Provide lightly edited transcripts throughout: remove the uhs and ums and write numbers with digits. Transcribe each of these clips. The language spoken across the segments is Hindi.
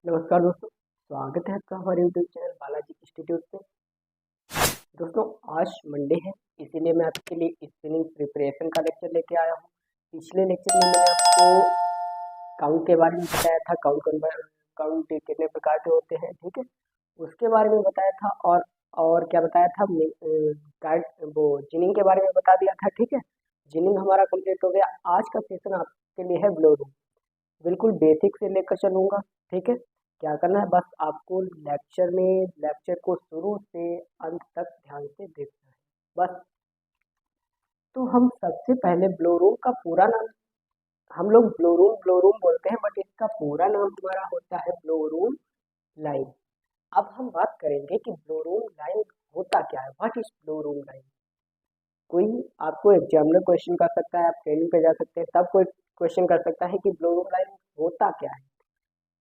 नमस्कार दोस्तों, स्वागत है आपका हमारे यूट्यूब चैनल बालाजी इंस्टीट्यूट पे। दोस्तों आज मंडे है, इसीलिए मैं आपके लिए स्पिनिंग प्रिपरेशन का लेक्चर लेके आया हूँ। पिछले लेक्चर में मैंने आपको काउंट के बारे में बताया था, काउंट कितने प्रकार के होते हैं, ठीक है, उसके बारे में बताया था। और क्या बताया था, वो जिनिंग के बारे में बता दिया था, ठीक है। जिनिंग हमारा कंप्लीट हो गया। आज का सेशन आपके लिए है ब्लो रूम। बिल्कुल बेसिक से लेकर चलूँगा, ठीक है। क्या करना है, बस आपको लेक्चर को शुरू से अंत तक ध्यान से देखना है, बस। तो हम सबसे पहले ब्लो रूम का पूरा नाम, हम लोग ब्लो रूम बोलते हैं, बट इसका पूरा नाम हमारा होता है ब्लो रूम लाइन। अब हम बात करेंगे कि ब्लो रूम लाइन होता क्या है, what is blow room line. कोई आपको एग्जामिनर क्वेश्चन कर सकता है, आप ट्रेनिंग पे जा सकते हैं, तब कोई क्वेश्चन कर सकता है कि ब्लो रूम लाइन होता क्या है।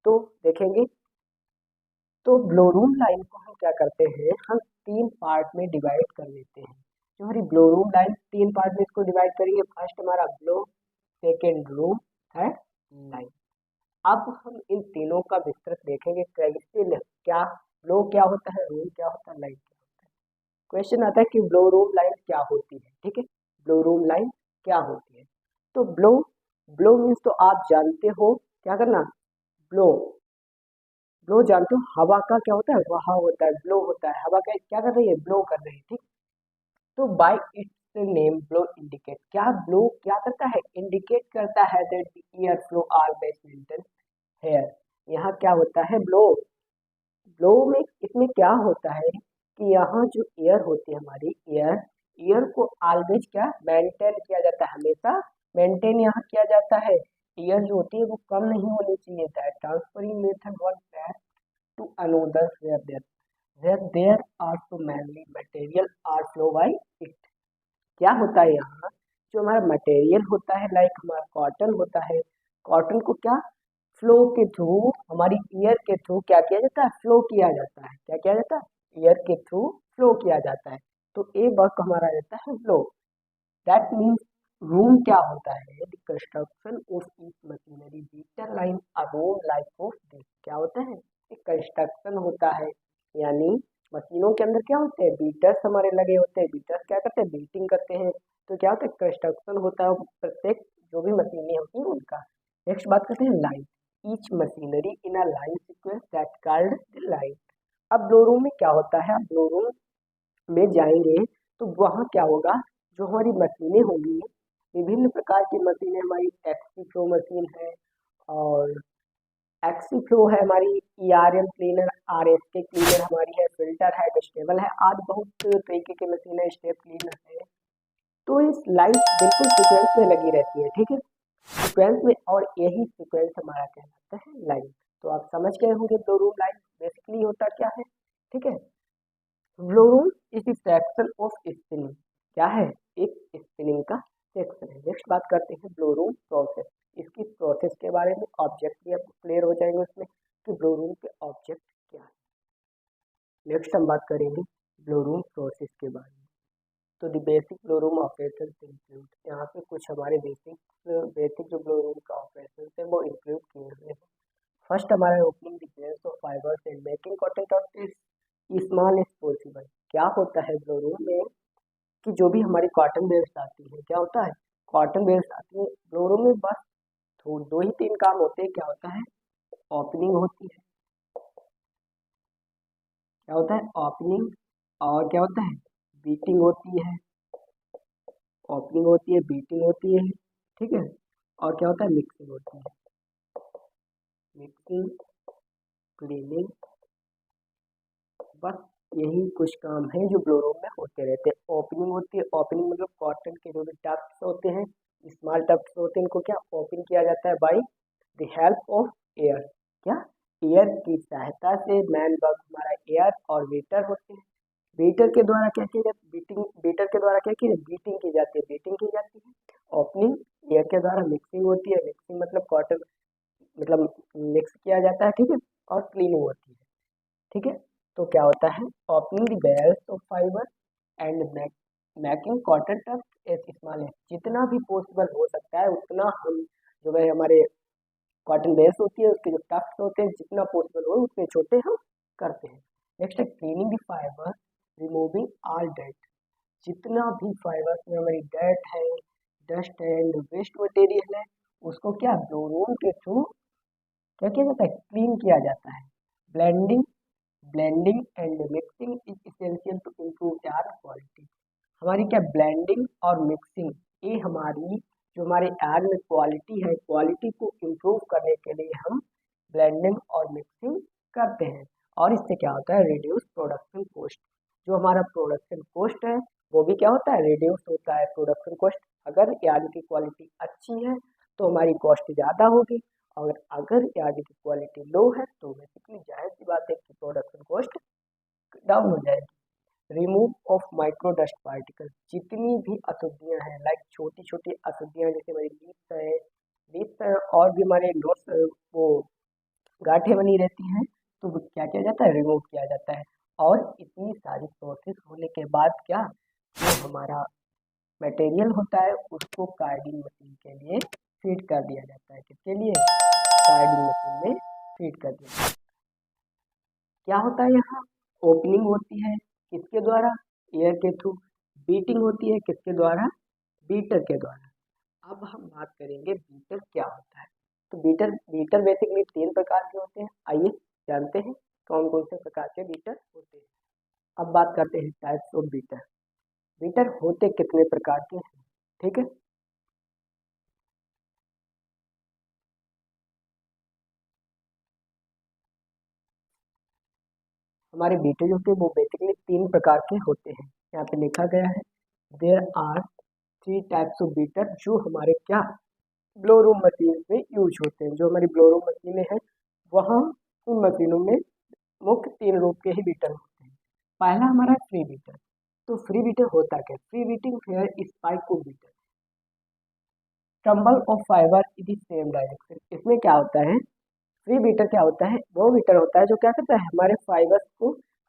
तो देखेंगे, तो ब्लो रूम लाइन को हम क्या करते हैं, हम तीन पार्ट में डिवाइड कर लेते हैं। जो हमारी ब्लो रूम लाइन तीन पार्ट में इसको डिवाइड करेंगे। फर्स्ट हमारा blow, second room, third line. अब हम इन तीनों का विस्तृत देखेंगे, क्या ब्लो क्या होता है, रूम क्या होता है, लाइन क्या होता है। क्वेश्चन आता है कि ब्लो रूम लाइन क्या होती है, ठीक है। ब्लो रूम लाइन क्या होती है, तो ब्लो, ब्लो मीन्स तो आप जानते हो क्या करना, ब्लो। ब्लो जानते हो हवा का क्या होता है, वहा होता है, ब्लो होता है, हवा का क्या कर रही है, ब्लो कर रही है, ठीक। तो by its name blow indicate, क्या ब्लो क्या करता है, इंडिकेट करता है that the air flow always maintain here. यहाँ क्या होता है, ब्लो, ब्लो में इसमें क्या होता है कि यहाँ जो एयर होती है हमारी एयर, एयर को ऑलवेज क्या मेंटेन किया जाता है, हमेशा मेंटेन यहाँ किया जाता है। एयर जो होती है वो कम नहीं होनी चाहिए। That transferring method one to another where there are so many material are flow by it। क्या होता है यहाँ, जो हमारा मटेरियल होता है, लाइक हमारा कॉटन होता है, कॉटन को क्या फ्लो के थ्रू, हमारी ईयर के थ्रू क्या किया जाता है, फ्लो किया जाता है। क्या किया जाता है, ईयर के थ्रू फ्लो किया जाता है। तो ए वर्क हमारा रहता है फ्लो। दैट मीन्स रूम क्या होता है, the construction of each machinery beater line a room like of this. क्या होता है, एक कंस्ट्रक्शन होता है, यानी मशीनों के अंदर क्या होते हैं, बीटर्स हमारे लगे होते हैं। बीटर्स क्या करते हैं, बीटिंग करते हैं। तो क्या होता है, कंस्ट्रक्शन होता है प्रत्येक जो भी मशीनें होती हैं उनका। नेक्स्ट बात करते हैं line, each machinery in a line sequence that called the line. अब ब्लो रूम में क्या होता है, अब ब्लो रूम में जाएंगे तो वहाँ क्या होगा, जो हमारी मशीनें होंगी, विभिन्न प्रकार की मशीनें, हमारी एक्सी फ्लो मशीन है, और एक्सी फ्लो है हमारी, ईआरएम क्लीनर, आरएसके क्लीनर हमारी है, फिल्टर है, वेजिटेबल है, आज बहुत तरीके की मशीन है, स्टेप क्लीनर है। तो इस लाइन बिल्कुल सीक्वेंस में लगी रहती है, ठीक है, सीक्वेंस में, और यही सीक्वेंस हमारा कहलाता है लाइन। तो आप समझ गए होंगे ब्लो रूम लाइन बेसिकली होता क्या है, ठीक है। Blow room is the section of spinning, क्या है, एक स्पिनिंग का सेक्शन है। नेक्स्ट बात करते हैं ब्लो रूम प्रोसेस, इसकी प्रोसेस के बारे में, ऑब्जेक्ट भी आपको क्लियर हो जाएंगे उसमें कि ब्लो रूम के ऑब्जेक्ट क्या है। नेक्स्ट हम बात करेंगे ब्लो रूम प्रोसेस के बारे में। तो the basic blow room operation include, यहाँ पे कुछ हमारे बेसिक जो ब्लो रूम का ऑपरेशन है वो इंक्लूड किए हुए हैं। फर्स्ट हमारा opening the grains of fibres and making cotton top is small as possible. क्या होता है ब्लो रूम में कि जो भी हमारी कॉटन बेल्ट आती है, क्या होता है, कॉटन बेल्ट आती है ब्लो रूम में, बस दो ही तीन काम होते हैं। क्या होता है, ओपनिंग होती है, क्या होता है ओपनिंग, और क्या होता है, बीटिंग होती है, ओपनिंग होती है, बीटिंग होती है, ठीक है, और क्या होता है, मिक्सिंग होती है, मिक्सिंग, क्लीनिंग, बस यही कुछ काम है जो ब्लो रूम में होते रहते हैं। ओपनिंग होती है, ओपनिंग मतलब कॉटन के जो भी टफ्ट्स होते हैं, स्मॉल टफ्ट्स होते हैं, इनको क्या ओपन किया जाता है by the help of air. क्या, एयर की सहायता से। मैन वर्क हमारा एयर, और बीटर होते हैं, बीटर के द्वारा क्या किया जाता है, बीटिंग, बीटर के द्वारा क्या की बीटिंग की जाती है, बीटिंग की जाती है। ओपनिंग एयर के द्वारा, मिक्सिंग होती है, मिक्सिंग मतलब कॉटन, मतलब मिक्स किया जाता है, ठीक है, और क्लीनिंग होती है, ठीक है। तो क्या होता है, opening the bales of fibre and making cotton tuft as small है, जितना भी पॉसिबल हो सकता है उतना हम जो है हमारे कॉटन बेस होती है, उसके जो टफ्ट होते हैं जितना पॉसिबल हो उतने छोटे हम करते हैं। नेक्स्ट है cleaning the fibre, removing all dirt, जितना भी फाइबर्स में हमारी डर्ट है, डस्ट है, वेस्ट मटेरियल है, उसको क्या ब्लोरोन के थ्रू क्या किया जाता है, क्लीन किया जाता है। Blending blending and mixing is essential to improve air quality. हमारी क्या ब्लेंडिंग और मिक्सिंग, ये हमारी जो हमारे एयर में क्वालिटी है, क्वालिटी को इम्प्रूव करने के लिए हम ब्लेंडिंग और मिक्सिंग करते हैं। और इससे क्या होता है, रिड्यूस प्रोडक्शन कॉस्ट। जो हमारा प्रोडक्शन कॉस्ट है वो भी क्या होता है, रिड्यूस होता है प्रोडक्शन कॉस्ट। अगर एयर की क्वालिटी अच्छी है तो हमारी कॉस्ट ज़्यादा होगी, और अगर एयर की क्वालिटी लो है तो बेसिकली जाहिर सी बात है कि प्रोडक्शन कॉस्ट डाउन हो जाएगी। Remove of micro dust particle, जितनी भी अशुद्धियां हैं, लाइक छोटी छोटी अशुद्धियां जैसे हमारी लीप्स है और भी हमारे नोट्स वो गांठें बनी रहती हैं, तो वो क्या किया जाता है, रिमूव किया जाता है। और इतनी सारी प्रोसेस होने के बाद क्या, जो हमारा मटेरियल होता है उसको कार्डिंग मशीन के लिए फीड कर दिया जाता है। किसके लिए, कार्डिंग मशीन में फीड कर दिया जाता है। क्या होता है यहाँ, ओपनिंग होती है किसके द्वारा, एयर के थ्रू। बीटिंग होती है किसके द्वारा, बीटर के द्वारा। अब हम बात करेंगे बीटर क्या होता है। तो बीटर बीटर बेसिकली 3 प्रकार के होते हैं। आइए जानते हैं कौन कौन से प्रकार के बीटर होते हैं। अब बात करते हैं टाइप्स ऑफ बीटर। बीटर होते कितने प्रकार के हैं, ठीक है। हमारे बीटर जो होते हैं वो बेसिकली 3 प्रकार के होते हैं, यहाँ पे लिखा गया है। There are 3 types of beater, जो हमारे क्या ब्लो रूम मशीन में यूज होते हैं। जो हमारी ब्लो रूम मशीनें हैं वहाँ उन मशीनों में मुख्य 3 रूप के ही बीटर होते हैं। पहला हमारा फ्री बीटर। तो फ्री बीटर होता क्या, free beating fair spike of beater, tumble of fibre in the same direction. इसमें क्या होता है, फ्री बीटर क्या होता है, वो बीटर होता है जो क्या करता है, हमारे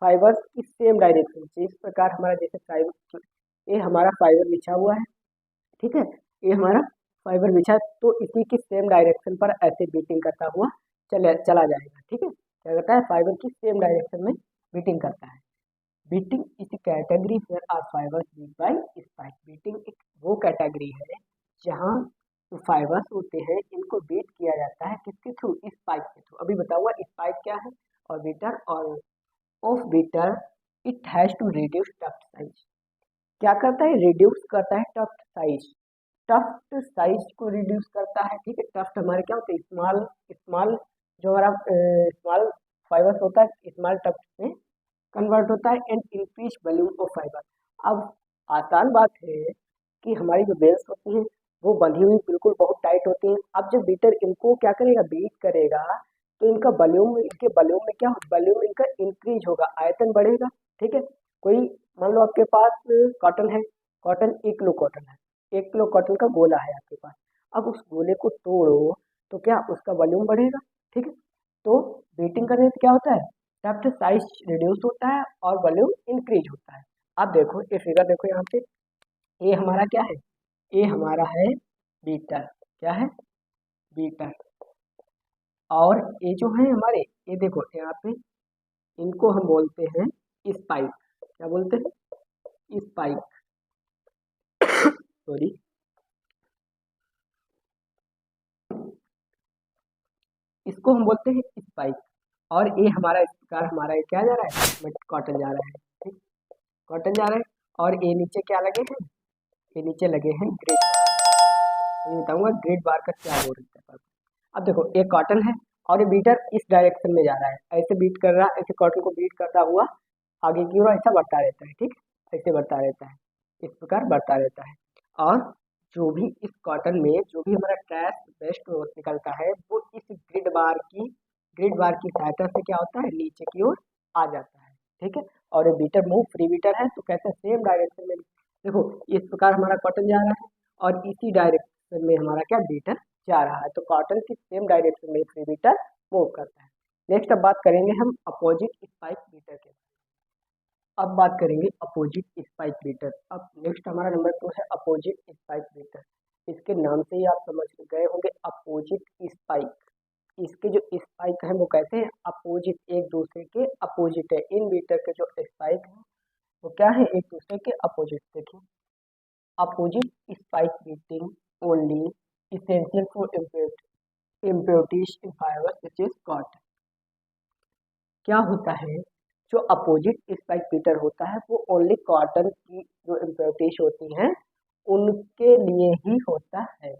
फाइबर्स की सेम डायरेक्शन से, इस प्रकार हमारा जैसे फाइबर, ये हमारा फाइबर बिछा हुआ है, ठीक है, ये हमारा फाइबर बिछा है, तो इसी की सेम डायरेक्शन पर ऐसे बीटिंग करता हुआ चला जाएगा, ठीक है। क्या करता है, फाइबर की सेम डायरेक्शन में बीटिंग करता है। Beating is category where are fibres beat by spike. Beating एक वो कैटेगरी है जहाँ जो फाइबर्स होते हैं इनको बीट किया जाता है किसके थ्रू, स्पाइक के थ्रू। अभी बताऊंगा स्पाइक क्या है और बीटर। और of beater it has to reduce tuft size. क्या करता है, रिड्यूस करता है टफ्ट साइज। टफ्ट साइज को रिड्यूस करता है, ठीक है। टफ्ट हमारे क्या होते हैं, स्मॉल स्मॉल, जो हमारा स्मॉल फाइबर्स होता है स्मॉल टफ्ट में कन्वर्ट होता है and increase volume of fibre. अब आसान बात है कि हमारी जो बेल्स होती हैं वो बंधी हुई बिल्कुल बहुत टाइट होती हैं। अब जब बीटर इनको क्या करेगा, बीट करेगा, तो इनका वॉल्यूम, इनके वॉल्यूम में क्या, वॉल्यूम इनका इंक्रीज होगा, आयतन बढ़ेगा, ठीक है। कोई मान लो आपके पास कॉटन है, कॉटन 1 किलो कॉटन है, 1 किलो कॉटन का गोला है आपके पास। अब उस गोले को तोड़ो तो क्या उसका वॉल्यूम बढ़ेगा, ठीक है। तो बीटिंग करने से क्या होता है, टफ्ट साइज रिड्यूस होता है और वॉल्यूम इंक्रीज होता है। अब देखो ये फिगर देखो यहाँ पे, ये हमारा क्या है, ये हमारा है बीटर, क्या है, बीटर। और ये जो है हमारे, ये देखो यहाँ पे, इनको हम बोलते हैं स्पाइक। क्या बोलते हैं, स्पाइक, सॉरी। इसको हम बोलते हैं स्पाइक। और ये हमारा इस प्रकार हमारा ये क्या जा रहा है, कॉटन जा रहा है, ठीक, कॉटन जा रहा है। और ये नीचे क्या लगे हैं, ये नीचे लगे हैं ग्रेड बार। मैं बताऊंगा ग्रेड बार का क्या हो रहा है। अब देखो ये कॉटन है और ये बीटर इस डायरेक्शन में जा रहा है, ऐसे बीट कर रहा है, ऐसे कॉटन को बीट करता हुआ आगे की ओर ऐसा बढ़ता रहता है, ठीक, ऐसे बढ़ता रहता है, इस प्रकार बढ़ता रहता है। और जो भी इस कॉटन में जो भी हमारा ट्रैश वेस्ट निकलता है वो इस ग्रिड बार की सहायता से क्या होता है, नीचे की ओर आ जाता है, ठीक है। और ये बीटर मूव फ्री बीटर है तो कैसे, सेम डायरेक्शन में, देखो इस प्रकार हमारा कॉटन जा रहा है और इसी डायरेक्शन में हमारा क्या बीटर जा रहा है, तो कॉटन की सेम डायरेक्शन में फ्री बीटर मूव करता है। नेक्स्ट अब बात करेंगे हम अपोजिट स्पाइक बीटर के। अब बात करेंगे अपोजिट स्पाइक बीटर। अब नेक्स्ट हमारा नंबर 2 है अपोजिट स्पाइक बीटर। इसके नाम से ही आप समझ गए होंगे, अपोजिट स्पाइक, इसके जो स्पाइक हैं वो कैसे हैं, अपोजिट, एक दूसरे के अपोजिट है। इन बीटर के जो स्पाइक हैं वो क्या है, एक दूसरे के अपोजिट। देखिए, opposite spike beating only essential for impurities in fibers which is cotton। क्या होता है, जो अपोजिट स्पाइक बीटर होता है वो ओनली कॉटन की जो इम्प्योरिटीज होती हैं उनके लिए ही होता है।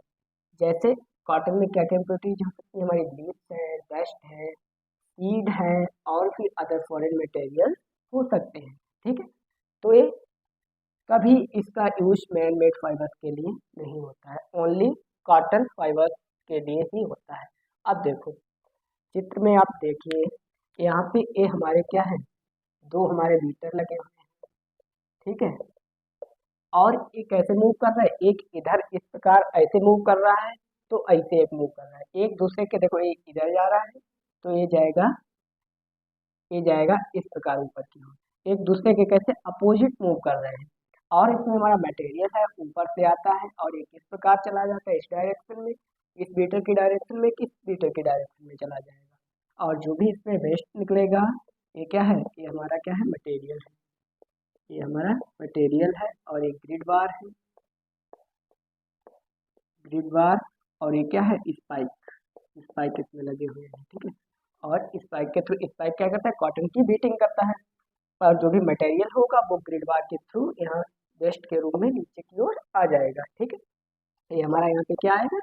जैसे कॉटन में क्या क्या इम्प्योरिटीज हो सकती है, हमारी लीव्स है, डस्ट है, सीड है और भी अदर फॉरेन मटेरियल हो सकते हैं। ठीक है, तो ये कभी इसका यूज मैन मेड फाइबर्स के लिए नहीं होता है, ओनली कॉटन फाइबर्स के लिए ही होता है। अब देखो चित्र में आप देखिए, यहाँ पे ये हमारे क्या है, दो हमारे बीटर लगे हुए हैं। ठीक है, और ये कैसे मूव कर रहा है, एक इधर इस प्रकार ऐसे मूव कर रहा है, तो ऐसे एक मूव कर रहा है, एक दूसरे के, देखो एक इधर जा रहा है तो ये जाएगा इस प्रकार ऊपर की ओर, एक दूसरे के कैसे अपोजिट मूव कर रहे हैं। और इसमें हमारा मटेरियल है ऊपर से आता है और एक इस प्रकार चला जाता है इस डायरेक्शन में, इस बीटर की डायरेक्शन में, किस बीटर की डायरेक्शन में चला जाएगा। और जो भी इसमें वेस्ट निकलेगा ये क्या है, ये हमारा क्या है, मटेरियल है, ये हमारा मटेरियल है। और एक ग्रिड बार और ये क्या है, स्पाइक इसमें लगे हुए हैं। ठीक है, और स्पाइक के थ्रू स्पाइक क्या करता है, कॉटन की बीटिंग करता है, और जो भी मटेरियल होगा वो ग्रिड बार के थ्रू यहाँ वेस्ट के रूप में नीचे की ओर आ जाएगा। ठीक है, ये हमारा यहाँ पे क्या आएगा,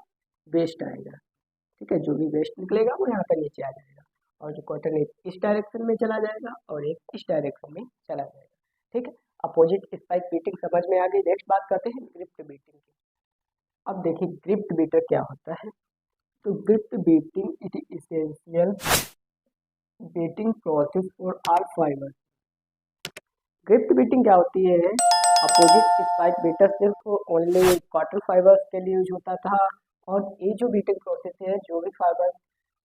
वेस्ट आएगा। ठीक है, जो भी वेस्ट निकलेगा वो यहाँ पे नीचे आ जाएगा, और जो कॉटन एक इस डायरेक्शन में चला जाएगा और एक इस डायरेक्शन में चला जाएगा। ठीक है, अपोजिट स्पाइक बीटिंग समझ में आ गई। नेक्स्ट बात करते हैं ग्रिप्ट बीटिंग की। अब देखिए ग्रिप्ट बीटर क्या होता है, तो gripped beating it is essential beating process for all fibre. Gripped beating क्या होती है, अपोजिट स्पाइक बीटर सिर्फ ओनली कॉटन फाइबर्स के लिए यूज होता था, और ये जो बीटिंग प्रोसेस है, जो भी फाइबर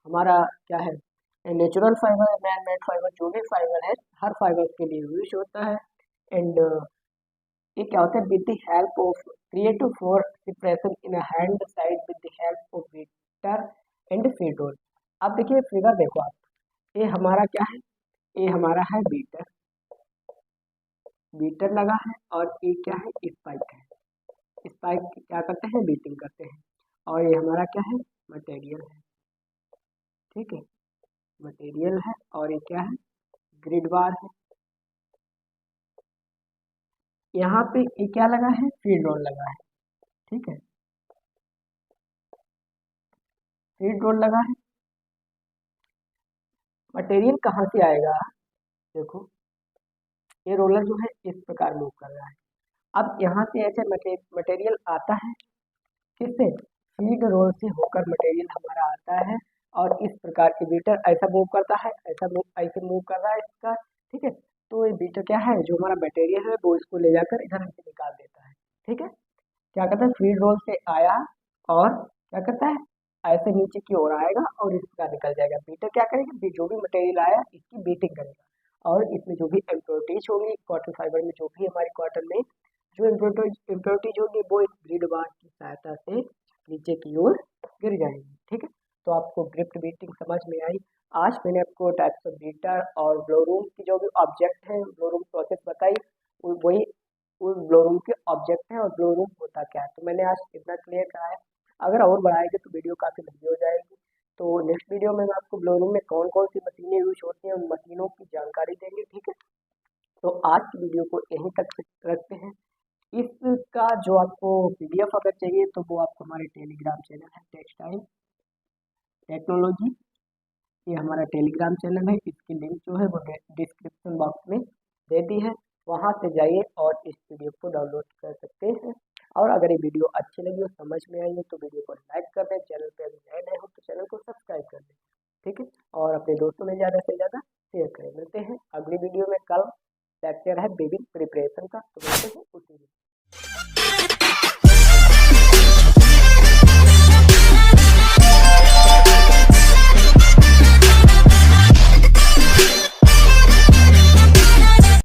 हमारा क्या है, natural fibre, man made fibre, जो भी फाइबर है हर फाइबर के लिए यूज होता है। एंड ये क्या होता है, with the help of creative for separation in a hand side with the help of beater and feed roll. अब देखिए फिगर देखो आप, ये हमारा क्या है, ये हमारा है बीटर लगा है, और ये क्या है, स्पाइक है। स्पाइक क्या करते हैं, बीटिंग करते हैं, और ये हमारा क्या है, मटेरियल है। ठीक है, मटेरियल है, और ये क्या है, ग्रिड बार है। यहाँ पे ये क्या लगा है, फीड रोल लगा है। ठीक है, फीड रोल लगा है। मटेरियल कहाँ से आएगा, देखो ये रोलर जो है इस प्रकार मूव कर रहा है। अब यहाँ से ऐसे मटेरियल आता है, किससे, फीड रोल से होकर मटेरियल हमारा आता है, और इस प्रकार के बीटर ऐसा मूव करता है, ऐसे मूव कर रहा है इसका। ठीक है, तो ये बीटर क्या है, जो हमारा मटेरियल है वो इसको ले जाकर इधर हमसे निकाल देता है। ठीक है, क्या करता है, फीड रोल से आया और क्या करता है, ऐसे नीचे की ओर आएगा और इसका निकल जाएगा। बीटर क्या करेगा, जो भी मटेरियल आया इसकी बीटिंग करेगा, और इसमें जो भी इम्प्योरिटीज होंगी कॉटन फाइबर में, जो भी हमारी कॉटन में जो इम्प्योरिटीज होंगी वो इस ग्रिड बार की सहायता से नीचे की ओर गिर जाएंगी। ठीक है, तो आपको ग्रिप्ट बीटिंग समझ में आई। आज मैंने आपको टाइप्स ऑफ बीटर और ब्लो रूम की जो भी ऑब्जेक्ट है, ब्लो रूम प्रोसेस बताई, वही उस ब्लो रूम के ऑब्जेक्ट है और ब्लो रूम होता क्या है। तो मैंने आज इतना क्लियर कराया, अगर और बढ़ाएंगे तो वीडियो काफ़ी लंबी हो जाएगी। तो नेक्स्ट वीडियो में मैं आपको ब्लो रूम में कौन कौन सी मशीनें यूज होती हैं उन मशीनों की जानकारी देंगे। ठीक है, तो आज की वीडियो को यहीं तक रखते हैं। इसका जो आपको पीडीएफ अगर चाहिए तो वो आपको हमारे टेलीग्राम चैनल है टेक्सटाइल टेक्नोलॉजी, ये हमारा टेलीग्राम चैनल है, इसकी लिंक जो है वो डिस्क्रिप्शन बॉक्स में दे दी है, वहाँ से जाइए और इस वीडियो को डाउनलोड कर सकते हैं। और अगर ये वीडियो अच्छी लगी हो, समझ में आई हो, तो वीडियो को लाइक कर दें, चैनल पे अभी नए हो तो चैनल को सब्सक्राइब कर दें। ठीक है, और अपने दोस्तों में ज़्यादा से ज़्यादा शेयर करें। मिलते हैं अगली वीडियो में, कल लेक्चर है बेबी प्रिपरेशन का, तो मिलते हैं उस